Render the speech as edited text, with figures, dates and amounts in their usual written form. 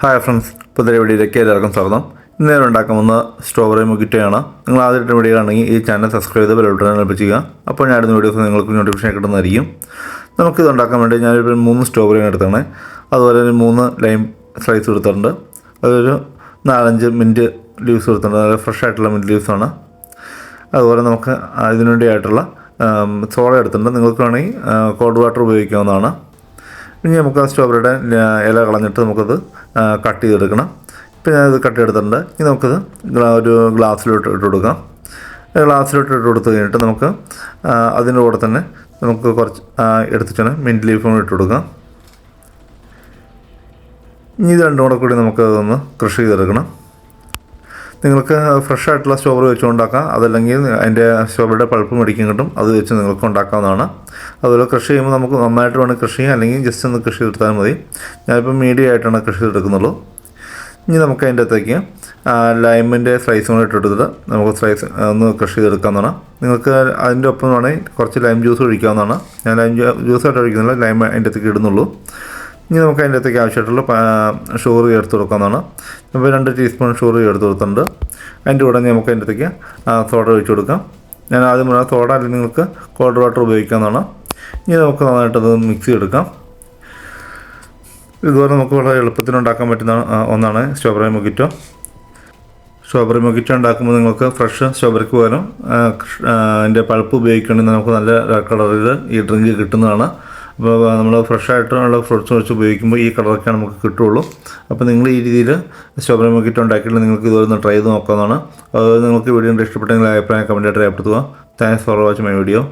Hi friends, പുതിയ വീഡിയോയിലേക്ക് എല്ലാവർക്കും സ്വാഗതം. ഇന്ന് ഞാൻ ഉണ്ടാക്കാൻ പോകുന്ന സ്ട്രോബെറി മൊജിറ്റോയാണ്. നിങ്ങൾ ആദ്യമായിട്ട് വീഡിയോ ആണെങ്കിൽ ഈ ചാനൽ സബ്സ്ക്രൈബ് ചെയ്ത് ബെൽ ബട്ടൺ ലഭിക്കുക. അപ്പോൾ ഞാൻ ഇടുന്ന വീഡിയോസ് നിങ്ങൾക്ക് നോട്ടിഫിക്കേഷൻ കിട്ടുന്നതായിരിക്കും. നമുക്കിത് ഉണ്ടാക്കാൻ വേണ്ടി ഞാനൊരു 3 സ്ട്രോബെറിയാണ് എടുത്താണ്. അതുപോലെ ഒരു 3 ലൈം സ്ലൈസ് എടുത്തിട്ടുണ്ട്. അതൊരു 4-5 മിൻറ്റ് ലീവ്സ് എടുത്തിട്ടുണ്ട്. നല്ല ഫ്രഷ് ആയിട്ടുള്ള മിൻറ്റ് ലീവ്സാണ്. അതുപോലെ നമുക്ക് ഇതിനു വേണ്ടിയായിട്ടുള്ള സോഡ എടുത്തിട്ടുണ്ട്. നിങ്ങൾക്ക് വേണമെങ്കിൽ കോൾഡ് വാട്ടർ ഉപയോഗിക്കാവുന്നതാണ്. ഇനി നമുക്ക് ആ സ്ട്രോബെറിയുടെ ഇല കളഞ്ഞിട്ട് നമുക്കത് കട്ട് ചെയ്തെടുക്കണം. ഇപ്പോൾ ഞാനിത് കട്ട് ചെയ്തെടുത്തിട്ടുണ്ട്. ഇനി നമുക്കത് ഒരു ഗ്ലാസ്സിലോട്ട് ഇട്ട് കൊടുക്കാം. ഗ്ലാസ്സിലോട്ട് ഇട്ട് കൊടുത്തു കഴിഞ്ഞിട്ട് നമുക്ക് അതിൻ്റെ കൂടെ തന്നെ നമുക്ക് കുറച്ച് എടുത്തിട്ടാണ് മിൻറ്റ് ലീഫും ഇട്ട് കൊടുക്കാം. ഇനി ഇത് രണ്ടും കൂടെ നമുക്ക് അതൊന്ന് ക്രഷ് ചെയ്തെടുക്കണം. നിങ്ങൾക്ക് ഫ്രഷ് ആയിട്ടുള്ള സ്ട്രോബെറി വെച്ച് ഉണ്ടാക്കാം. അതല്ലെങ്കിൽ അതിൻ്റെ സ്ട്രോബെറിയുടെ പൾപ്പ് മേടിക്കാൻ കിട്ടും, അത് വെച്ച് നിങ്ങൾക്ക് ഉണ്ടാക്കാവുന്നതാണ്. അതുപോലെ കൃഷി ചെയ്യുമ്പോൾ നമുക്ക് നന്നായിട്ട് വേണം കൃഷി ചെയ്യാൻ, അല്ലെങ്കിൽ ജസ്റ്റ് ഒന്ന് കൃഷി ചെയ്തെടുത്താൽ മതി. ഞാനിപ്പോൾ മീഡിയം ആയിട്ടാണ് കൃഷി ചെയ്തെടുക്കുന്നുള്ളൂ. ഇനി നമുക്ക് അതിൻ്റെ അകത്തേക്ക് ലൈമിൻ്റെ സ്ലൈസ് കൂടെ ഇട്ടെടുത്തിട്ട് നമുക്ക് സ്ലൈസ് ഒന്ന് കൃഷി ചെയ്തെടുക്കാവുന്നതാണ്. നിങ്ങൾക്ക് അതിൻ്റെ ഒപ്പം വേണമെങ്കിൽ കുറച്ച് ലൈം ജ്യൂസ് ഒഴിക്കാവുന്നതാണ്. ഞാൻ ലൈം ജ്യൂസായിട്ട് ഒഴിക്കുന്നില്ല, ലൈം അതിൻ്റെ അകത്തേക്ക് ഇടുന്നുള്ളൂ. ഇനി നമുക്ക് അതിൻ്റെ അകത്തേക്ക് ആവശ്യമായിട്ടുള്ള ഷുഗർ ചേർത്ത് കൊടുക്കാവുന്നതാണ്. അപ്പോൾ 2 ടീസ്പൂൺ ഷുഗർ ചേർത്ത് കൊടുത്തിട്ടുണ്ട്. അതിൻ്റെ കൂടെ നമുക്ക് അതിൻ്റെ അകത്തേക്ക് സോഡ ഒഴിച്ച് കൊടുക്കാം. ഞാൻ ആദ്യം പറഞ്ഞാൽ സോഡ അല്ലെങ്കിൽ നിങ്ങൾക്ക് കോൾഡ് വാട്ടർ ഉപയോഗിക്കാവുന്നതാണ്. ഇനി നമുക്ക് നന്നായിട്ടത് മിക്സ് ചെയ്തെടുക്കാം. ഇതുപോലെ നമുക്ക് വളരെ എളുപ്പത്തിൽ ഉണ്ടാക്കാൻ പറ്റുന്ന ഒന്നാണ് സ്ട്രോബെറി മൊജിറ്റോ. സ്ട്രോബെറി മൊജിറ്റോ ഉണ്ടാക്കുമ്പോൾ നിങ്ങൾക്ക് ഫ്രഷ് സ്ട്രോബെറിക്ക് പകരം അതിൻ്റെ പൾപ്പ് ഉപയോഗിക്കുകയാണെങ്കിൽ നമുക്ക് നല്ല കളറിൽ ഈ ഡ്രിങ്ക് കിട്ടുന്നതാണ്. അപ്പോൾ നമ്മൾ ഫ്രഷായിട്ടുള്ള ഫ്രൂട്ട്സ് വെച്ച് ഉപയോഗിക്കുമ്പോൾ ഈ കളറൊക്കെയാണ് നമുക്ക് കിട്ടുള്ളൂ. അപ്പോൾ നിങ്ങൾ ഈ രീതിയിൽ സ്ട്രോബെറി മൊജിറ്റോ ഉണ്ടാക്കിയിട്ട് നിങ്ങൾക്ക് ഇതുപോലെ ട്രൈ ചെയ്ത് നോക്കാവുന്നതാണ്. അത് നിങ്ങൾക്ക് വീഡിയോ ഇഷ്ടപ്പെട്ടെങ്കിൽ അഭിപ്രായം കമൻറ്റായിട്ട് രേഖപ്പെടുത്തുക. Thanks for watching my video.